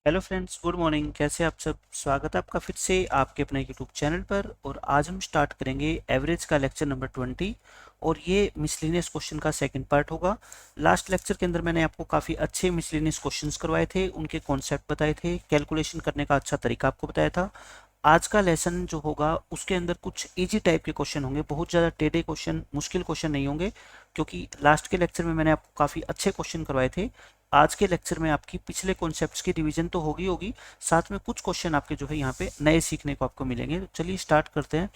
Hello friends, good morning. कैसे आप सब? स्वागत है आपका फिर से आपके अपने यूट्यूब चैनल पर। और आज हम स्टार्ट करेंगे एवरेज का लेक्चर नंबर 20। और ये मिसलेनियस क्वेश्चन का सेकंड पार्ट होगा। लास्ट लेक्चर के अंदर मैंने आपको काफ़ी अच्छे मिसलेनियस क्वेश्चंस करवाए थे, उनके कॉन्सेप्ट बताए थे, कैलकुलेशन करने का अच्छा तरीका आपको बताया था। आज का लेसन जो होगा उसके अंदर कुछ इजी टाइप के क्वेश्चन होंगे, बहुत ज़्यादा टेढ़े क्वेश्चन, मुश्किल क्वेश्चन नहीं होंगे, क्योंकि लास्ट के लेक्चर में मैंने आपको काफ़ी अच्छे क्वेश्चन करवाए थे। आज के लेक्चर में आपकी पिछले कॉन्सेप्ट्स की रिवीजन तो होगी होगी, साथ में कुछ क्वेश्चन आपके जो है यहाँ पे नए सीखने को आपको मिलेंगे। तो चलिए स्टार्ट करते हैं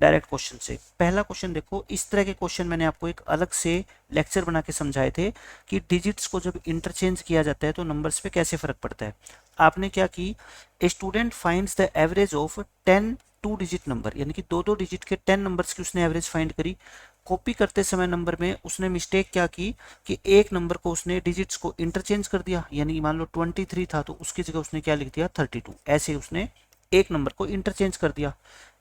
डायरेक्ट क्वेश्चन से। पहला क्वेश्चन देखो, इस तरह के क्वेश्चन मैंने आपको एक अलग से लेक्चर बना के समझाए थे कि डिजिट्स को जब इंटरचेंज किया जाता है तो नंबर्स पे कैसे फर्क पड़ता है। आपने क्या की, a student finds the average of 10 two digit number, यानी कि दो दो डिजिट के 10 नंबर्स की उसने एवरेज फाइंड करी। कॉपी करते समय नंबर में उसने मिस्टेक क्या की कि एक नंबर को उसने डिजिट्स को इंटरचेंज कर दिया, यानी मान लो 23 था तो उसकी जगह उसने क्या लिख दिया 32। ऐसे उसने एक नंबर को इंटरचेंज कर दिया।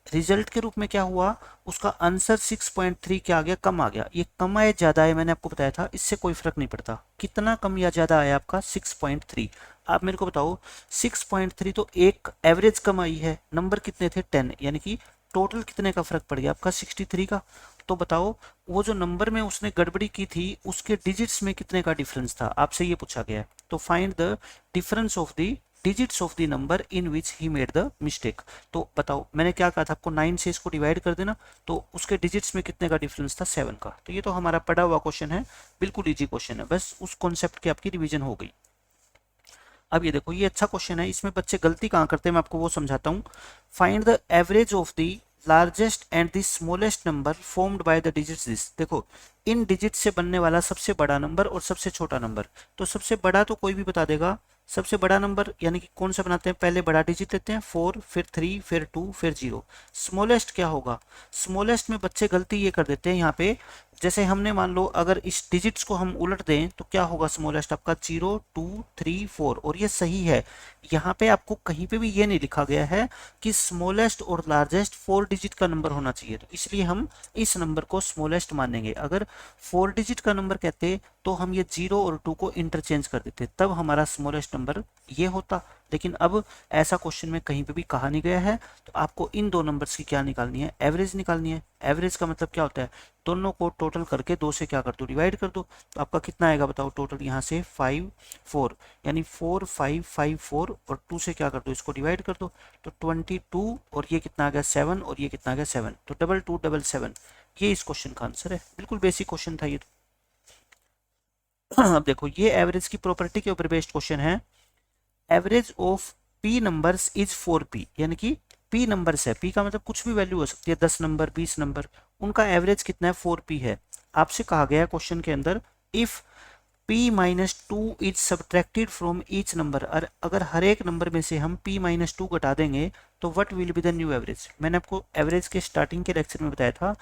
रिजल्ट के रूप में क्या हुआ, उसका आंसर 6.3 क्या आ गया, कम आ गया। ये कम आया ज्यादा है मैंने आपको बताया था, इससे कोई फर्क नहीं पड़ता कितना कम या ज्यादा आया आपका 6.3। आप मेरे को बताओ 6.3 तो एक एवरेज कम आई है, नंबर कितने थे 10, यानी कि टोटल कितने का फर्क पड़ गया आपका 63 का। तो बताओ वो जो नंबर में उसने गड़बड़ी की थी उसके डिजिट्स में कितने का डिफरेंस था, आपसे ये पूछा गया है। तो find the difference of the digits of the number in which he made the mistake. तो बताओ मैंने क्या कहा था आपको, 9 से इसको डिवाइड कर देना, तो उसके डिजिट्स में कितने का डिफरेंस था 7 का। तो ये तो हमारा पढ़ा हुआ क्वेश्चन है, बिल्कुल इजी क्वेश्चन है, बस उस कॉन्सेप्ट की आपकी रिवीजन हो गई। अब ये देखो, ये अच्छा क्वेश्चन है, इसमें बच्चे गलती कहाँ करते हैं मैं आपको वो समझाता हूँ। Find the average of the largest and the smallest number formed by the digits this. देखो, इन डिजिट से बनने वाला सबसे बड़ा नंबर और सबसे छोटा नंबर। तो सबसे बड़ा तो कोई भी बता देगा, सबसे बड़ा नंबर यानी कि कौन सा बनाते हैं, पहले बड़ा डिजिट लेते हैं 4, फिर 3, फिर 2, फिर 0। स्मॉलेस्ट क्या होगा, स्मॉलेस्ट में बच्चे गलती ये कर देते हैं यहाँ पे, जैसे हमने मान लो अगर इस डिजिट्स को हम उलट दें तो क्या होगा, स्मॉलेस्ट आपका 0, 2, 3, 4, और ये सही है। यहाँ पे आपको कहीं पे भी ये नहीं लिखा गया है कि स्मॉलेस्ट और लार्जेस्ट 4 डिजिट का नंबर होना चाहिए, तो इसलिए हम इस नंबर को स्मॉलेस्ट मानेंगे। अगर 4 डिजिट का नंबर कहते तो हम ये 0 और 2 को इंटरचेंज कर देते, तब हमारा स्मॉलेस्ट नंबर ये होता। लेकिन अब ऐसा क्वेश्चन में कहीं पे भी कहा नहीं गया है, तो आपको इन दो नंबर्स की क्या निकालनी है, एवरेज निकालनी है। एवरेज का मतलब क्या होता है, दोनों को टोटल करके 2 से क्या कर दो, डिवाइड कर दो। तो आपका कितना आएगा बताओ, टोटल यहाँ से 5, 4, यानी 4, 5, 5, 4, और 2 से क्या कर दो, इसको डिवाइड कर दो। तो 22, और ये कितना आ गया 7, और ये कितना आ गया 7, तो 2277। ये इस क्वेश्चन का आंसर है, बिल्कुल बेसिक क्वेश्चन था ये तो। अब देखो, ये एवरेज की प्रॉपर्टी के ऊपर बेस्ड क्वेश्चन है। Average of P numbers is 4p, यानी कि पी नंबर्स है, पी का मतलब कुछ भी वैल्यू हो सकती है, 10 नंबर, 20 नंबर, उनका एवरेज कितना है 4p है। आपसे कहा गया क्वेश्चन के अंदर, if p-2 is subtracted from each number, और अगर हर एक नंबर में से हम p-2 घटा देंगे तो what will be the new average. मैंने आपको एवरेज के स्टार्टिंग के लेक्चर में बताया था,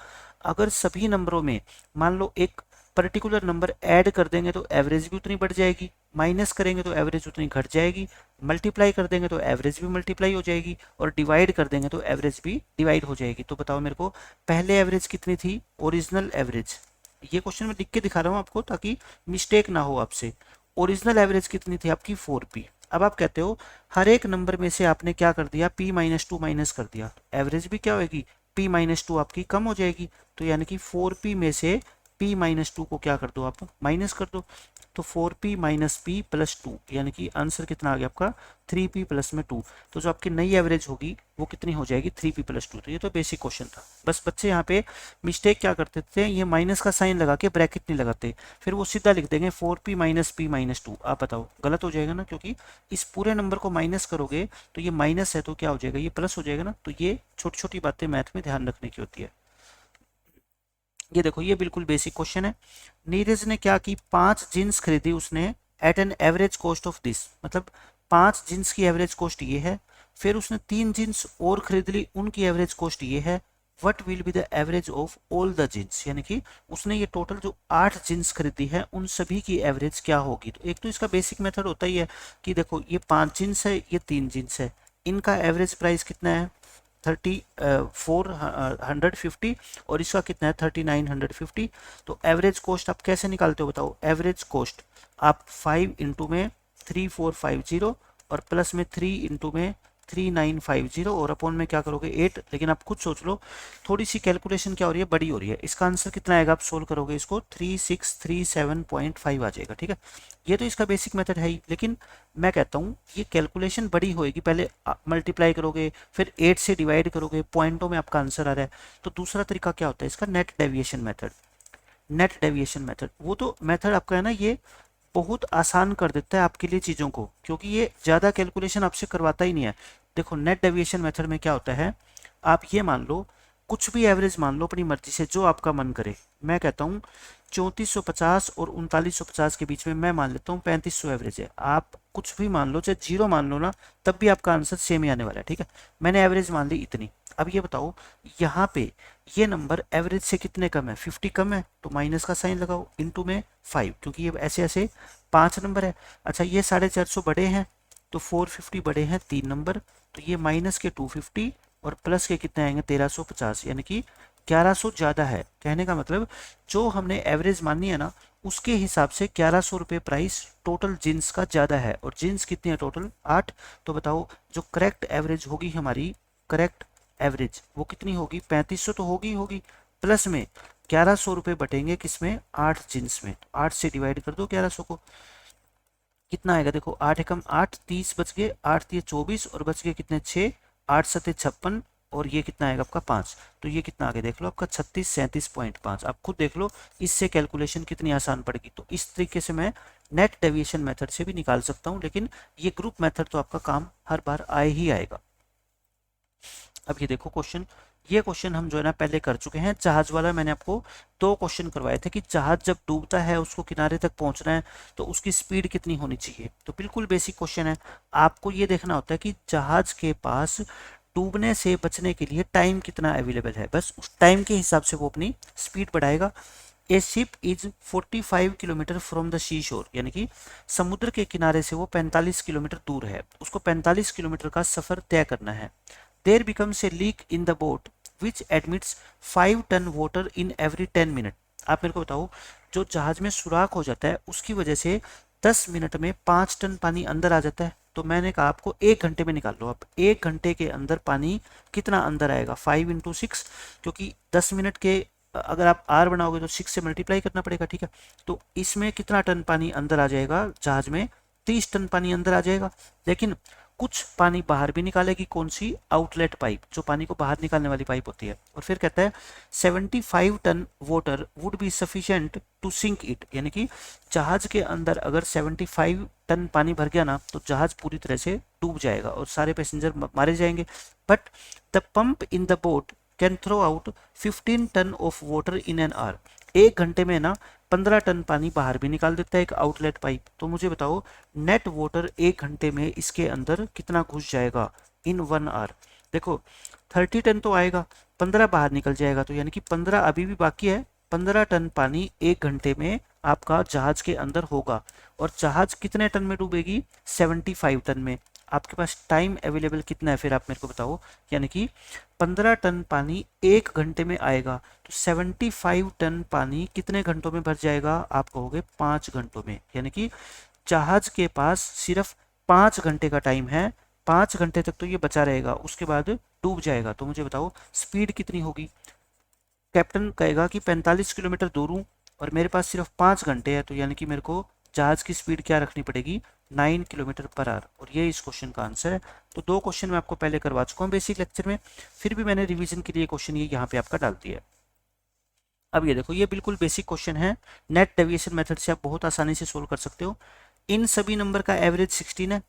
अगर सभी नंबरों में मान लो एक पर्टिकुलर नंबर ऐड कर देंगे तो एवरेज भी उतनी बढ़ जाएगी, माइनस करेंगे तो एवरेज उतनी घट जाएगी, मल्टीप्लाई कर देंगे तो एवरेज भी मल्टीप्लाई हो जाएगी, और डिवाइड कर देंगे तो एवरेज भी डिवाइड हो जाएगी। तो बताओ मेरे को, पहले एवरेज कितनी थी, ओरिजिनल एवरेज, ये क्वेश्चन में लिख के दिखा रहा हूँ आपको ताकि मिस्टेक ना हो आपसे। ओरिजिनल एवरेज कितनी थी आपकी 4p। अब आप कहते हो हर एक नंबर में से आपने क्या कर दिया, p-2 माइनस कर दिया, एवरेज भी क्या होगी, p-2 आपकी कम हो जाएगी। तो यानी कि 4p में से p-2 को क्या कर दो, आप माइनस कर दो। तो 4p माइनस p प्लस 2, यानी कि आंसर कितना आ गया आपका 3p प्लस में 2। तो जो आपकी नई एवरेज होगी वो कितनी हो जाएगी 3p प्लस 2। तो ये तो बेसिक क्वेश्चन था। बस बच्चे यहाँ पे मिस्टेक क्या करते थे, ये माइनस का साइन लगा के ब्रैकेट नहीं लगाते, फिर वो सीधा लिख देंगे 4p माइनस p-2। आप बताओ गलत हो जाएगा ना, क्योंकि इस पूरे नंबर को माइनस करोगे तो ये माइनस है तो क्या हो जाएगा, ये प्लस हो जाएगा ना। तो ये छोटी छोटी बातें मैथ में ध्यान रखने की होती है। ये देखो, ये बिल्कुल बेसिक क्वेश्चन है। नीरज ने क्या की, 5 जींस खरीदी उसने at an average cost of this, मतलब 5 जींस की एवरेज कॉस्ट ये है। फिर उसने 3 जींस और खरीद ली, उनकी एवरेज कॉस्ट ये है। What will be the average of all the jeans, यानी कि उसने ये टोटल जो 8 जींस खरीदी है उन सभी की एवरेज क्या होगी। तो एक तो इसका बेसिक मेथड होता ही है कि देखो, ये 5 जींस है, ये 3 जींस है, इनका एवरेज प्राइस कितना है 450, और इसका कितना है 3950। तो एवरेज कॉस्ट आप कैसे निकालते हो बताओ, एवरेज कॉस्ट आप 5 इंटू में 3450, और प्लस में 3 इंटू में 3950 और अपॉन में क्या करोगे 8। लेकिन आप खुद सोच लो, थोड़ी सी कैलकुलेशन क्या हो रही है, बड़ी हो रही है। इसका आंसर कितना आएगा, आप सोल्व करोगे इसको 3637.5 आ जाएगा। ठीक है, ये तो इसका बेसिक मेथड है ही, लेकिन मैं कहता हूँ ये कैलकुलेशन बड़ी होएगी। पहले मल्टीप्लाई करोगे, फिर 8 से डिवाइड करोगे, पॉइंटों में आपका आंसर आ रहा है। तो दूसरा तरीका क्या होता है इसका, net deviation method. Net deviation method, वो तो मेथड आपका है ना, ये बहुत आसान कर देता है आपके लिए चीज़ों को, क्योंकि ये ज़्यादा कैलकुलेशन आपसे करवाता ही नहीं है। देखो नेट डेविएशन मेथड में क्या होता है, आप ये मान लो कुछ भी एवरेज मान लो अपनी मर्जी से, जो आपका मन करे। मैं कहता हूँ 3450 और 3950 के बीच में मैं मान लेता हूँ 3500 एवरेज है। आप कुछ भी मान लो, चाहे जीरो मान लो ना, तब भी आपका आंसर सेम ही आने वाला है। ठीक है, मैंने एवरेज मान ली इतनी। अब ये बताओ यहाँ पे ये नंबर एवरेज से कितने कम है, 50 कम है, तो माइनस का साइन लगाओ, इंटू में 5, क्योंकि ये ऐसे ऐसे 5 नंबर है। अच्छा ये 450 बड़े हैं तो 450 बड़े हैं 3 नंबर, तो ये माइनस के 250 और प्लस के कितने आएंगे 1350, यानी कि 1100 ज़्यादा है। कहने का मतलब जो हमने एवरेज मानी है ना, उसके हिसाब से 1100 रुपये प्राइस टोटल जींस का ज़्यादा है। और जींस कितनी है टोटल 8। तो बताओ जो करेक्ट एवरेज होगी हमारी, करेक्ट एवरेज वो कितनी होगी, 3500 तो होगी होगी, प्लस में 1100 रुपये बटेंगे किसमें, 8 जींस में। 8 से डिवाइड कर दो 1100 को, कितना आएगा देखो, 8 एकम 8, 30 बच गए, 8 दिए 24 और बच गए कितने 6, 8 सत्ते 56 और ये कितना आएगा आपका 5। तो ये कितना आगे देख लो आपका 3637.5। आप खुद देख लो इससे कैलकुलेशन कितनी आसान पड़ेगी। तो इस तरीके से मैं नेट डेविएशन मेथड से भी निकाल सकता हूँ, लेकिन ये ग्रुप मेथड तो आपका काम हर बार आए ही आएगा। अब ये देखो क्वेश्चन, ये क्वेश्चन हम जो है ना पहले कर चुके हैं। जहाज वाला मैंने आपको 2 क्वेश्चन करवाए थे कि जहाज जब डूबता है उसको किनारे तक पहुंचना है तो उसकी स्पीड कितनी होनी चाहिए। तो बिल्कुल बेसिक क्वेश्चन है। आपको ये देखना होता है कि जहाज के पास डूबने से बचने के लिए टाइम कितना अवेलेबल है, बस उस टाइम के हिसाब से वो अपनी स्पीड बढ़ाएगा। A ship is 45 kilometres from the sea shore, यानी कि समुद्र के किनारे से वो 45 किलोमीटर दूर है, उसको 45 किलोमीटर का सफर तय करना है। There becomes a leak in the boat which admits 5 ton water in every 10 minute. आप मेरे को बताओ, जो जहाज में सुराख हो जाता है उसकी वजह से 10 मिनट में 5 टन पानी अंदर आ जाता है। तो मैंने कहा आपको 1 घंटे में निकाल लो। आप 1 घंटे के अंदर पानी कितना अंदर आएगा, 5 इंटू 6, क्योंकि 10 मिनट के अगर आप आर बनाओगे तो 6 से मल्टीप्लाई करना पड़ेगा। ठीक है, तो इसमें कितना टन पानी अंदर आ जाएगा, जहाज में 30 टन पानी अंदर आ जाएगा। लेकिन कुछ पानी बाहर भी निकालेगी, कौन सी, आउटलेट पाइप, जो पानी को बाहर निकालने वाली पाइप होती है। और फिर कहता है 75 ton water would be sufficient to sink it, यानी कि जहाज के अंदर अगर 75 टन पानी भर गया ना तो जहाज पूरी तरह से डूब जाएगा और सारे पैसेंजर मारे जाएंगे। But the pump in the boat can throw out 15 ton of water in an hour. 1 घंटे में ना 15 टन पानी बाहर भी निकाल देता है एक आउटलेट पाइप। तो मुझे बताओ नेट वाटर 1 घंटे में इसके अंदर कितना घुस जाएगा इन 1 आवर। देखो 30 टन तो आएगा, 15 बाहर निकल जाएगा, तो यानी कि 15 अभी भी बाकी है। 15 टन पानी 1 घंटे में आपका जहाज के अंदर होगा। और जहाज कितने टन में डूबेगी, 75 टन में। आपके पास टाइम अवेलेबल कितना है फिर आप मेरे को बताओ, यानी कि 15 टन पानी 1 घंटे में आएगा, तो 75 टन पानी कितने घंटों में भर जाएगा, आप कहोगे 5 घंटों में। यानी कि जहाज के पास सिर्फ 5 घंटे का टाइम है, 5 घंटे तक तो ये बचा रहेगा, उसके बाद डूब जाएगा। तो मुझे बताओ स्पीड कितनी होगी। कैप्टन कहेगा कि 45 किलोमीटर दूर हूँ और मेरे पास सिर्फ 5 घंटे है, तो यानी कि मेरे को जहाज की स्पीड क्या रखनी पड़ेगी, 9 किलोमीटर पर आवर। और ये इस क्वेश्चन का आंसर है। तो 2 क्वेश्चन मैं आपको पहले करवा चुका हूँ बेसिक लेक्चर में, फिर भी मैंने रिवीजन के लिए क्वेश्चन ये यहाँ पे आपका डाल दिया है। अब ये देखो, ये बिल्कुल बेसिक क्वेश्चन है, नेट डेविएशन मेथड से आप बहुत आसानी से सोल्व कर सकते हो। इन सभी नंबर का एवरेज 16 है,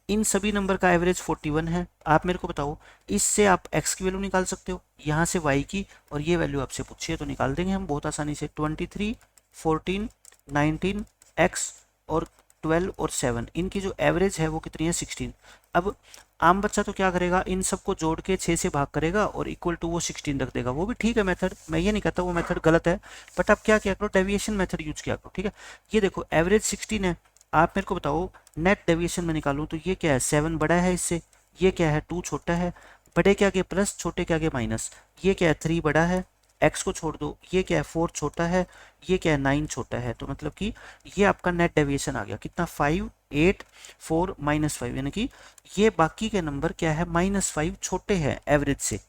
इन सभी नंबर का एवरेज 41 है। आप मेरे को बताओ, इससे आप x की वैल्यू निकाल सकते हो, यहाँ से y की, और ये वैल्यू आपसे पूछी है तो निकाल देंगे हम बहुत आसानी से। 23, 14, 19, x और 12 और 7, इनकी जो एवरेज है वो कितनी है, 16। अब आम बच्चा तो क्या करेगा, इन सबको जोड़ के 6 से भाग करेगा और इक्वल टू वो 16 रख देगा। वो भी ठीक है मेथड, मैं ये नहीं कहता वो मेथड गलत है, बट आप क्या करो, डेविएशन मेथड यूज किया करो। ठीक है, ये देखो एवरेज 16 है। आप मेरे को बताओ नेट डेविएशन में निकालूं तो ये क्या है, 7 बड़ा है इससे, ये क्या है 2 छोटा है, बड़े के आगे प्लस छोटे के आगे माइनस, ये क्या है 3 बड़ा है, x को छोड़ दो, ये क्या है 4 छोटा है, ये क्या है 9 छोटा है। तो मतलब कि ये आपका नेट डेविएशन आ गया कितना, 5 8 4 -5, यानी कि ये बाकी के नंबर क्या है, -5 छोटे हैं एवरेज से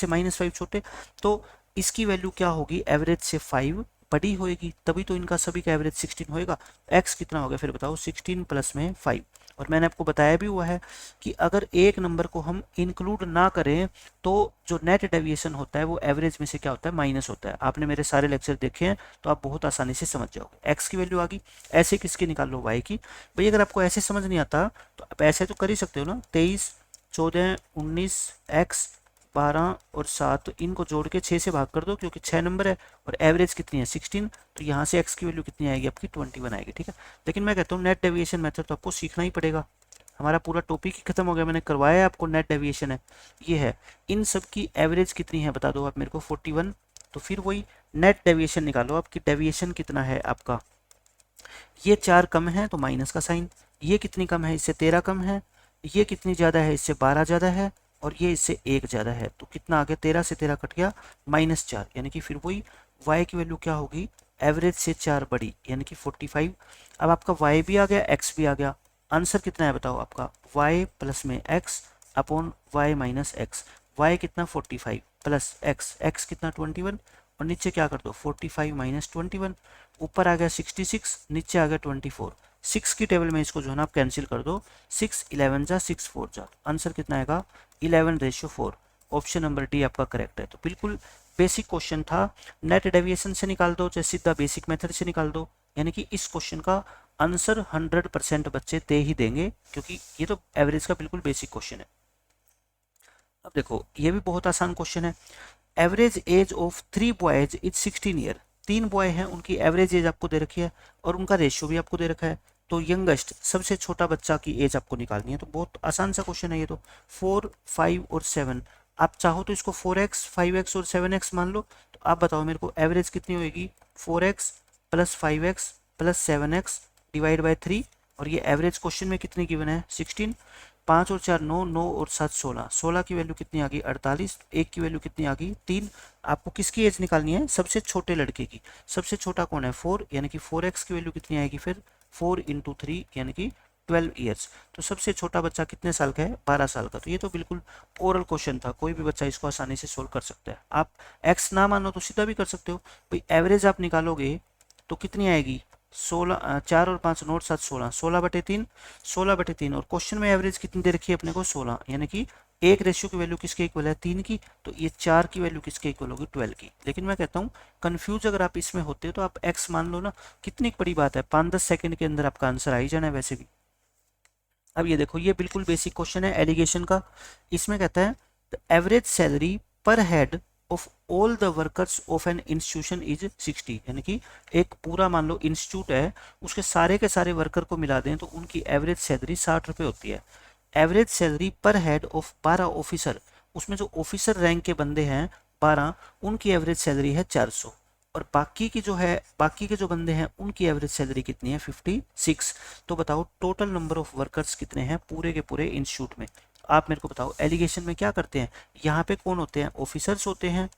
-5 छोटे, तो इसकी वैल्यू क्या होगी, एवरेज से 5 बड़ी होएगी, तभी तो इनका सभी का एवरेज 16 होएगा। x कितना हो गया फिर बताओ, 16 प्लस में 5। और मैंने आपको बताया भी हुआ है कि अगर एक नंबर को हम इंक्लूड ना करें तो जो नेट डेविएशन होता है वो एवरेज में से क्या होता है, माइनस होता है। आपने मेरे सारे लेक्चर देखे हैं तो आप बहुत आसानी से समझ जाओगे। x की वैल्यू आ गई, ऐसे किसकी निकाल लो, y की। भाई अगर आपको ऐसे समझ नहीं आता तो आप ऐसे तो कर ही सकते हो ना, 23 14 19 x 12 और 7, तो इनको जोड़ के 6 से भाग कर दो क्योंकि 6 नंबर है और एवरेज कितनी है 16, तो यहाँ से x की वैल्यू कितनी आएगी आपकी 21 आएगी, ठीक है। लेकिन मैं कहता हूँ नेट डेविएशन मेथड तो आपको सीखना ही पड़ेगा, हमारा पूरा टॉपिक ही खत्म हो गया, मैंने करवाया है आपको, नेट डेविएशन है ये है। इन सब की एवरेज कितनी है बता दो आप मेरे को, 41, तो फिर वही नेट डेविएशन निकालो आपकी, डेविएशन कितना है आपका, ये 4 कम है तो माइनस का साइन, ये कितनी कम है, इससे 13 कम है, ये कितनी ज़्यादा है, इससे 12 ज़्यादा है, और ये इससे 1 ज़्यादा है, तो कितना आ गया, 13 से 13 कट गया -4, यानी कि फिर वही y की वैल्यू क्या होगी, एवरेज से 4 बड़ी, यानी कि 45। अब आपका y भी आ गया, x भी आ गया, आंसर कितना है बताओ आपका, y प्लस में x upon y minus x, y कितना 45 प्लस x कितना 21, और नीचे क्या कर दो 45 माइनस 21, ऊपर आ गया 66, नीचे आ गया 24, 6 की टेबल में इसको जो है ना आप कैंसिल कर दो, 6 11 जा 6 4 जा, आंसर कितना आएगा 11:4। ऑप्शन नंबर डी आपका करेक्ट है। तो बिल्कुल बेसिक क्वेश्चन था, नेट डेविएशन से निकाल दो चाहे सीधा बेसिक मेथड से निकाल दो, यानी कि इस क्वेश्चन का आंसर 100% बच्चे दे ही देंगे क्योंकि ये तो एवरेज का बिल्कुल बेसिक क्वेश्चन है। अब देखो ये भी बहुत आसान क्वेश्चन है, average age of 3 boys is 16 year, 3 boy हैं उनकी एवरेज एज आपको दे रखी है और उनका रेशियो भी आपको दे रखा है, तो यंगेस्ट सबसे छोटा बच्चा की एज आपको निकालनी है। तो बहुत आसान सा क्वेश्चन है ये तो, 4 5 और 7, आप चाहो तो इसको 4x 5x और 7x मान लो, तो आप बताओ मेरे को एवरेज कितनी होगी, 4x plus 5x plus 7x divide by 3, और ये एवरेज क्वेश्चन में कितनी गिवन है 16, 5 और 4 9, 9 और 7 16, 16 की वैल्यू कितनी आ गई 48, 1 की वैल्यू कितनी आ गई 3। आपको किसकी एज निकालनी है, सबसे छोटे लड़के की, सबसे छोटा कौन है 4, यानी कि 4x की वैल्यू कितनी आएगी फिर 4 इंटू 3 यानी कि 12 ईयर्स। तो सबसे छोटा बच्चा कितने साल का है 12 साल का। तो ये तो बिल्कुल ओरल क्वेश्चन था, कोई भी बच्चा इसको आसानी से सोल्व कर सकता है। आप x ना मानो तो सीधा भी कर सकते हो, भाई एवरेज आप निकालोगे तो कितनी आएगी 16, 4 और 5 नोट 7 16, 16/3, 16/3, और क्वेश्चन में एवरेज कितनी दे रखी है अपने को 16, यानी कि एक रेशियो की वैल्यू किसके इक्वल है 3 की, तो ये 4 की वैल्यू किसके इक्वल होगी 12 की। लेकिन मैं कहता हूँ कंफ्यूज अगर आप इसमें होते हो तो आप x मान लो ना, कितनी बड़ी बात है, 5-10 सेकंड के अंदर आपका आंसर आ ही जाना है वैसे भी। अब ये देखो ये बिल्कुल बेसिक क्वेश्चन है एलिगेशन का, इसमें कहता है द एवरेज सैलरी पर head of all the workers of an institution is 60, यानी कि एक पूरा मान लो इंस्टीट्यूट है, उसके सारे के सारे वर्कर को मिला दें तो उनकी एवरेज सैलरी 60 रुपये होती है। एवरेज सैलरी पर हेड ऑफ 12 ऑफिसर, उसमें जो ऑफिसर रैंक के बंदे हैं 12, उनकी एवरेज सैलरी है 400, और बाकी के जो बंदे हैं उनकी एवरेज सैलरी कितनी है 56। तो बताओ टोटल नंबर ऑफ वर्कर्स कितने हैं पूरे के पूरे इंस्टीट्यूट में। आप मेरे को बताओ एलिगेशन में क्या करते हैं, यहाँ पे कौन होते हैं ऑफिसर्स होते हैं,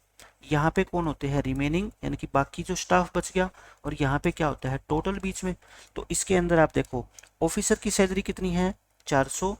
यहाँ पे कौन होते हैं रिमेनिंग यानी कि बाकी जो स्टाफ बच गया, और यहाँ पे क्या होता है टोटल बीच में। तो इसके अंदर आप देखो ऑफिसर की सैलरी कितनी है 400,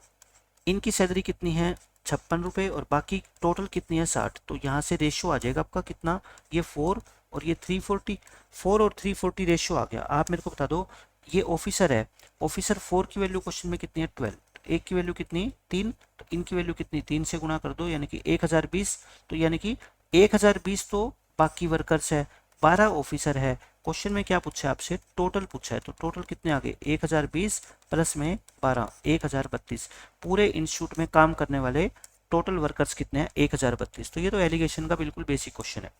इनकी सैलरी कितनी है 56 रुपये, और बाकी टोटल कितनी है 60। तो यहाँ से रेशियो आ जाएगा आपका कितना, ये 4 और ये 340, 4 और 340 रेशियो आ गया। आप मेरे को बता दो ये ऑफिसर है, ऑफिसर 4 की वैल्यू क्वेश्चन में कितनी है 12, एक की वैल्यू कितनी 3, तो इनकी वैल्यू कितनी 3 से गुणा कर दो यानी कि 1020, तो यानी कि 1020 तो बाकी वर्कर्स है, 12 ऑफिसर है। क्वेश्चन में क्या पूछा है आपसे टोटल पूछा है, तो टोटल कितने आ गए 1020 प्लस में 12 1032, पूरे इंस्टीट्यूट में काम करने वाले टोटल वर्कर्स कितने हैं 1032। तो ये तो एलिगेशन का बिल्कुल बेसिक क्वेश्चन है,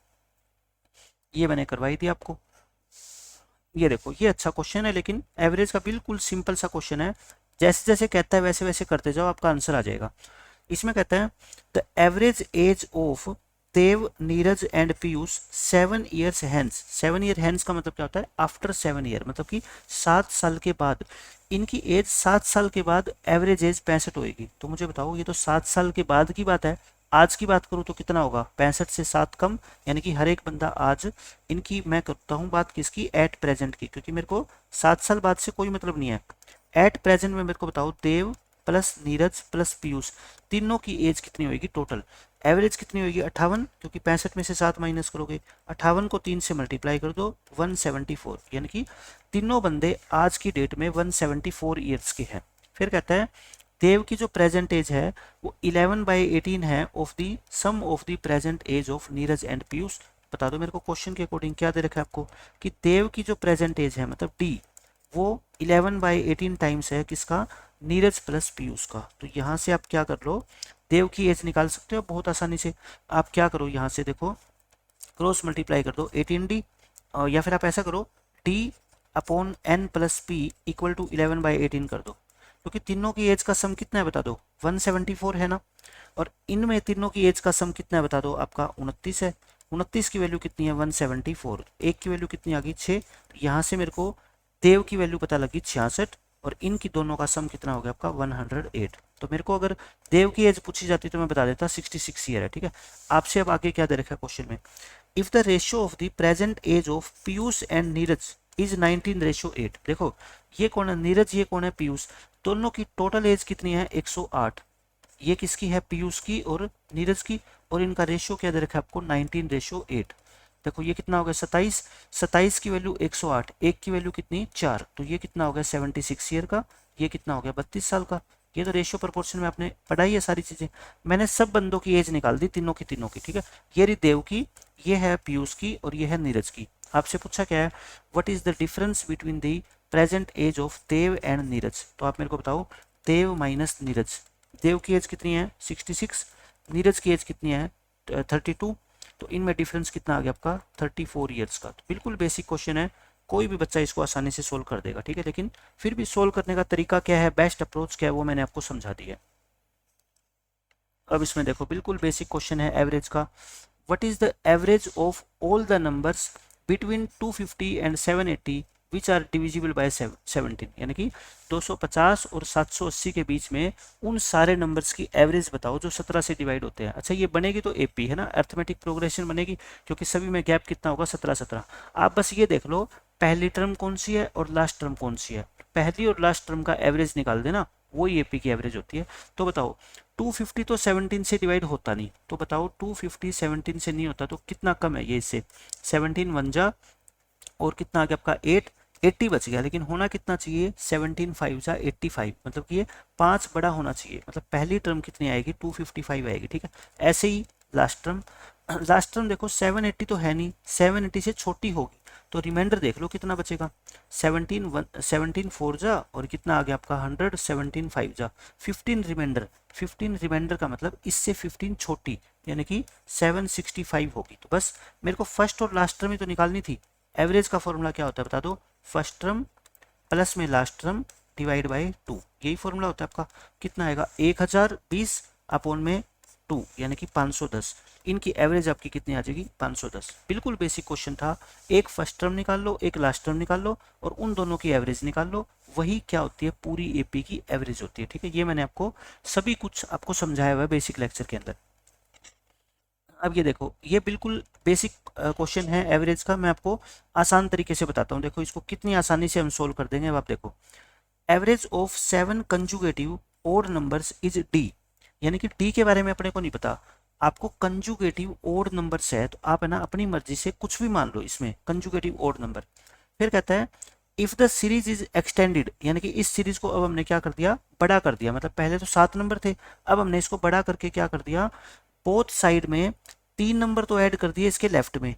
ये मैंने करवाई थी आपको। ये देखो ये अच्छा क्वेश्चन है, लेकिन एवरेज का बिल्कुल सिंपल सा क्वेश्चन है, जैसे जैसे कहता है वैसे वैसे करते जाओ आपका आंसर आ जाएगा। इसमें कहता है the average age of Dev Neeraj and Piyush 7 years hence, 7 year hence का मतलब क्या होता है आफ्टर 7 ईयर, मतलब कि 7 साल के बाद, इनकी एज 7 साल के बाद एवरेज एज 65 होगी। तो मुझे बताओ ये तो 7 साल के बाद की बात है, आज की बात करूँ तो कितना होगा 65 से 7 कम, यानी कि हर एक बंदा आज, इनकी मैं करता हूँ बात किसकी एट प्रेजेंट की, क्योंकि मेरे को 7 साल बाद से कोई मतलब नहीं है, एट प्रेजेंट में मेरे को बताओ देव प्लस नीरज प्लस पीयूष, तीनों की एज कितनी होगी टोटल? एवरेज कितनी होगी 58, क्योंकि 65 में से 7 माइनस करोगे, 58 को 3 से मल्टीप्लाई कर दो 174, यानी कि तीनों बंदे आज की डेट में 174 ईयर्स के हैं। फिर कहता है देव की जो प्रेजेंट एज है वो 11/18 है of the sum of the present age of Neeraj and Piyush. बता दो मेरे को क्वेश्चन के अकॉर्डिंग क्या दे रखा है आपको कि देव की जो प्रेजेंट एज है मतलब डी वो 11/18 टाइम्स है किसका? नीरज प्लस पीयूष का। तो यहाँ से आप क्या कर लो, देव की एज निकाल सकते हो बहुत आसानी से। आप क्या करो यहाँ से देखो क्रॉस मल्टीप्लाई कर दो 18D, या फिर आप ऐसा करो D upon n plus P equal to 11/18 कर दो, क्योंकि तीनों की एज का सम कितना है बता दो? 174 है ना, और इनमें तीनों की एज का सम कितना है बता दो? आपका 29 है। 29 की वैल्यू कितनी है? 174। एक की वैल्यू कितनी आ गई? 6। तो यहाँ से मेरे को देव की वैल्यू पता लगी 66, और इनकी दोनों का सम कितना हो गया आपका? 108। तो मेरे को अगर देव की एज पूछी जाती तो मैं बता देता 66 ईयर है। ठीक है, आपसे अब आगे क्या दे रखा है क्वेश्चन में, if the ratio of the present age of Piyush and Neeraj is 19:8। देखो ये कौन है? नीरज। ये कौन है? पीयूष। दोनों की टोटल एज कितनी है? 108। ये किसकी है? पीयूष की और नीरज की, और इनका रेशियो क्या दे रखा है आपको? 19:8। देखो ये कितना हो गया? 27। 27 की वैल्यू 108, एक की वैल्यू कितनी? 4। तो ये कितना हो गया? 76 ईयर का। ये कितना हो गया? 32 साल का। ये तो रेशियो प्रोपोर्शन में आपने पढ़ाई है सारी चीजें। मैंने सब बंदों की एज निकाल दी, तीनों की। ठीक है, ये रही देव की, ये है पीयूष की, और ये है नीरज की। आपसे पूछा क्या है? What is the difference between the present age of Dev and Neeraj. तो आप मेरे को बताओ देव माइनस नीरज। देव की एज कितनी है? 66। नीरज की एज कितनी है? 32। तो इनमें डिफरेंस कितना आ गया आपका? 34 ईयर्स का। तो बिल्कुल बेसिक क्वेश्चन है, कोई भी बच्चा इसको आसानी से सोल्व कर देगा। ठीक है, लेकिन फिर भी सोल्व करने का तरीका क्या है, बेस्ट अप्रोच क्या है, वो मैंने आपको समझा दिया है। अब इसमें देखो बिल्कुल बेसिक क्वेश्चन है एवरेज का। What is the average of all the numbers between 250 and 780 which are divisible by 17। यानी कि 250 और 780 के बीच में उन सारे नंबर्स की एवरेज बताओ जो 17 से डिवाइड होते हैं। अच्छा ये बनेगी तो एपी है ना, अर्थमेटिक प्रोग्रेशन बनेगी, क्योंकि सभी में गैप कितना होगा? 17-17। आप बस ये देख लो पहली टर्म कौन सी है और लास्ट टर्म कौन सी है, पहली और लास्ट टर्म का एवरेज निकाल देना, वही एपी की एवरेज होती है। तो बताओ 250 तो 17 से डिवाइड होता नहीं, तो बताओ 250 17 से नहीं होता तो कितना कम है ये इससे? 17 1 जा, और कितना आ गया आपका 8, 80 बच गया। लेकिन होना कितना चाहिए? 17 5 जा 85, मतलब कि ये 5 बड़ा होना चाहिए। मतलब पहली टर्म कितनी आएगी? 255 आएगी। ठीक है, ऐसे ही लास्ट टर्म। लास्ट टर्म देखो 780 तो है नहीं, 780 से छोटी होगी, तो रिमाइंडर देख लो कितना बचेगा? 17 4 जा, और कितना आ गया आपका 100, 17 5 जा, 15 रिमाइंडर। 15 रिमाइंडर का मतलब इससे 15 छोटी, यानी कि 765 होगी। तो बस मेरे को फर्स्ट और लास्ट टर्म ही तो निकालनी थी। एवरेज का फॉर्मूला क्या होता है बता दो? फर्स्ट टर्म प्लस में लास्ट टर्म डिवाइड बाय 2, यही फॉर्मूला होता है आपका। कितना आएगा? 1020 अपॉन में 2, यानी कि 510। इनकी एवरेज आपकी कितनी आ जाएगी? 510। बिल्कुल बेसिक क्वेश्चन था। एक फर्स्ट टर्म निकाल लो, एक लास्ट टर्म निकाल लो, और उन दोनों की एवरेज निकाल लो, वही क्या होती है? पूरी एपी की एवरेज होती है। ठीक है, ये मैंने आपको सभी कुछ आपको समझाया हुआ है बेसिक लेक्चर के अंदर। अब ये देखो ये बिल्कुल बेसिक क्वेश्चन है एवरेज का, मैं आपको आसान तरीके से बताता हूँ। देखो इसको कितनी आसानी से हम सोल्व कर देंगे। अब आप देखो average of 7 consecutive odd numbers is D, यानी कि डी के बारे में अपने को नहीं पता, आपको कंजुगेटिव ओड नंबर्स है तो आप है ना अपनी मर्जी से कुछ भी मान लो इसमें कंजुगेटिव ओड नंबर। फिर कहता है if the series is extended, यानी कि इस सीरीज को अब हमने क्या कर दिया? बड़ा कर दिया। मतलब पहले तो 7 नंबर थे, अब हमने इसको बड़ा करके क्या कर दिया? बोथ साइड में 3 नंबर तो ऐड कर दिए इसके लेफ्ट में,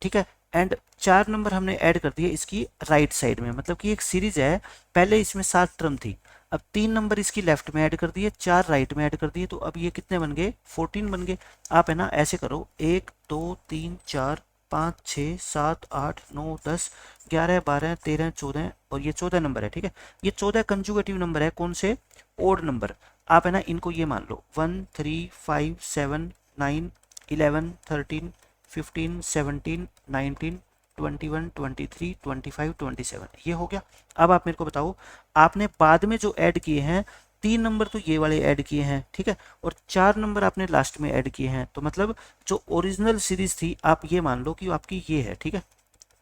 ठीक है, एंड 4 नंबर हमने ऐड कर दिए इसकी राइट साइड में। मतलब कि एक सीरीज है, पहले इसमें 7 टर्म थी, अब 3 नंबर इसकी लेफ्ट में ऐड कर दिए, 4 राइट में ऐड कर दिए, तो अब ये कितने बन गए? 14 बन गए। आप है ना ऐसे करो 1 2 3 4 5 6 7 8 9 10 11 12 13 14, और ये 14 नंबर है। ठीक है, ये 14 कंजुगेटिव नंबर है। कौन से? Odd number. आप है ना इनको ये मान लो 1 3 5 7 9 11 13 15 17 19 21 23 25 27, ये हो गया। अब आप मेरे को बताओ आपने बाद में जो ऐड किए हैं 3 नंबर तो ये वाले ऐड किए हैं, ठीक है, और 4 नंबर आपने लास्ट में ऐड किए हैं, तो मतलब जो ओरिजिनल सीरीज थी आप ये मान लो कि आपकी ये है। ठीक है,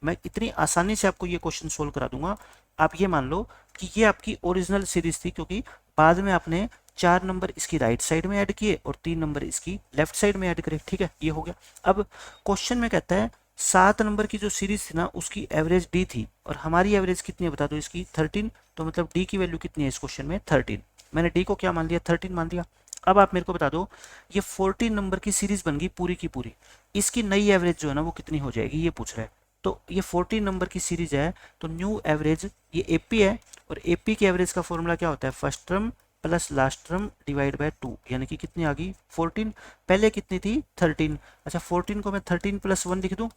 मैं इतनी आसानी से आपको ये क्वेश्चन सोल्व करा दूंगा। आप ये मान लो कि ये आपकी ओरिजिनल सीरीज थी, क्योंकि बाद में आपने 4 नंबर इसकी राइट साइड में ऐड किए और 3 नंबर इसकी लेफ्ट साइड में ऐड करे। ठीक है, ये हो गया। अब क्वेश्चन में कहता है 7 नंबर की जो सीरीज थी ना उसकी एवरेज डी थी, और हमारी एवरेज कितनी है बता दो इसकी 13। तो मतलब डी की वैल्यू कितनी है इस क्वेश्चन में 13। मैंने डी को क्या मान लिया 13 मान लिया। अब आप मेरे को बता दो ये 14 नंबर की सीरीज बन गई पूरी की पूरी, इसकी नई एवरेज जो है ना वो कितनी हो जाएगी ये पूछ रहा है। तो ये 14 नंबर की सीरीज है, तो न्यू एवरेज ये एपी है, और एपी की एवरेज का फॉर्मूला क्या होता है first term plus last term divide by 2, यानी कि कितनी आ गई 14। पहले कितनी थी 13। अच्छा 14 को मैं 13 प्लस 1 लिख दूं,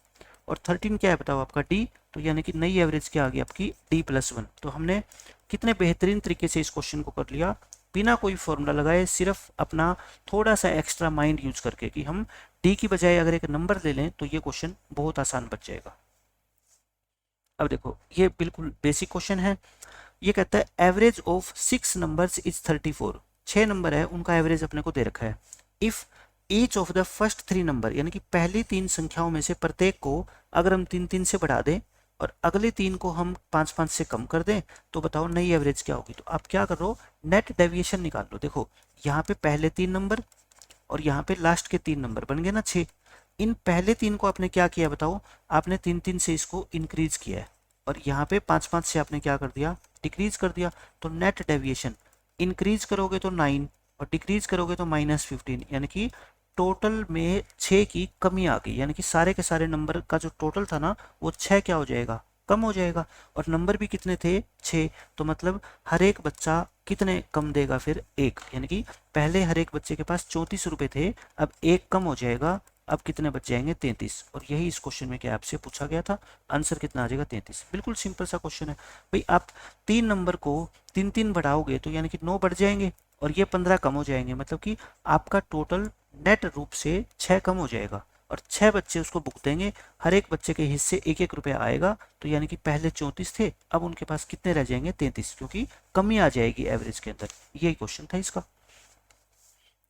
और 13 क्या है बताओ आपका डी, तो यानी कि नई एवरेज क्या आ गई आपकी डी प्लस 1। तो हमने कितने बेहतरीन तरीके से इस क्वेश्चन को कर लिया बिना कोई फॉर्मूला लगाए, सिर्फ अपना थोड़ा सा एक्स्ट्रा माइंड यूज करके कि हम डी की बजाय अगर एक नंबर ले लें तो ये क्वेश्चन बहुत आसान बच जाएगा। अब देखो ये बिल्कुल बेसिक क्वेश्चन है। ये कहता है average of 6 numbers is 34। 6 number है उनका एवरेज अपने को दे रखा है। If each of the first 3 number, यानी कि पहली 3 संख्याओं में से प्रत्येक को अगर हम 3-3 से बढ़ा दें और अगले 3 को हम 5-5 से कम कर दें, तो बताओ नई एवरेज क्या होगी। तो आप क्या कर रहे हो नेट डेविएशन निकाल लो। देखो यहाँ पे पहले 3 नंबर और यहाँ पे लास्ट के 3 नंबर बन गए ना 6। इन पहले 3 को आपने क्या किया बताओ, आपने 3-3 से इसको इंक्रीज किया है, और यहाँ पे 5-5 से आपने क्या कर दिया डिक्रीज कर दिया। तो नेट डेविएशन इंक्रीज करोगे तो 9 और डिक्रीज करोगे तो -15, यानी कि टोटल में 6 की कमी आ गई, यानी कि सारे के सारे नंबर का जो टोटल था ना वो 6 क्या हो जाएगा कम हो जाएगा। और नंबर भी कितने थे 6, तो मतलब हर एक बच्चा कितने कम देगा फिर 1, यानी कि पहले हर एक बच्चे के पास 34 रुपए थे, अब 1 कम हो जाएगा, अब कितने बच जाएंगे 33। और यही इस क्वेश्चन में क्या आपसे पूछा गया था, आंसर कितना आ जाएगा 33। बिल्कुल सिंपल सा क्वेश्चन है भाई। आप 3 नंबर को 3-3 बढ़ाओगे तो यानी कि 9 बढ़ जाएंगे और ये 15 कम हो जाएंगे, मतलब कि आपका टोटल नेट रूप से 6 कम हो जाएगा, और 6 बच्चे उसको भुगतेंगे, हर एक बच्चे के हिस्से 1-1 रुपया आएगा। तो यानी कि पहले 34 थे, अब उनके पास कितने रह जाएंगे 33, क्योंकि कमी आ जाएगी एवरेज के अंदर। यही क्वेश्चन था इसका।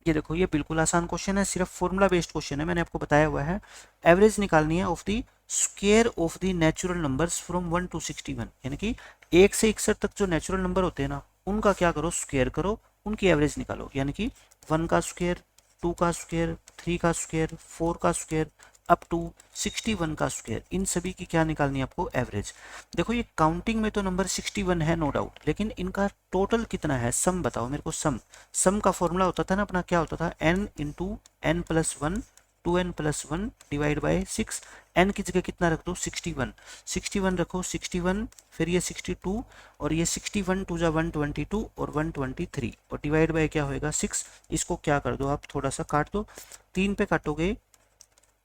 ये देखो ये बिल्कुल आसान क्वेश्चन है, सिर्फ फॉर्मूला बेस्ड क्वेश्चन है, मैंने आपको बताया हुआ है। एवरेज निकालनी है of the square of the natural numbers from 1 to 61, यानी कि 1 से 61 तक जो नेचुरल नंबर होते हैं ना उनका क्या करो स्क्वायर करो, उनकी एवरेज निकालो, यानी कि 1 का स्क्वायर, 2 का स्क्वायर, 3 का स्क्वायर, 4 का स्क्वायर अप टू 61 का स्क्वायर, इन सभी की क्या निकालनी है आपको एवरेज। देखो ये काउंटिंग में तो नंबर 61 है नो डाउट, लेकिन इनका टोटल कितना है सम बताओ मेरे को। सम का फॉर्मूला होता था ना अपना, क्या होता था n into n plus 1 2n+1 divide by 6। n की जगह कितना रख दो 61, 61 रखो 61, फिर ये 62 और ये 61 टू जा 122 और 123 और डिवाइड बाय क्या होएगा 6। इसको क्या कर दो आप थोड़ा सा काट दो, 3 पे काटोगे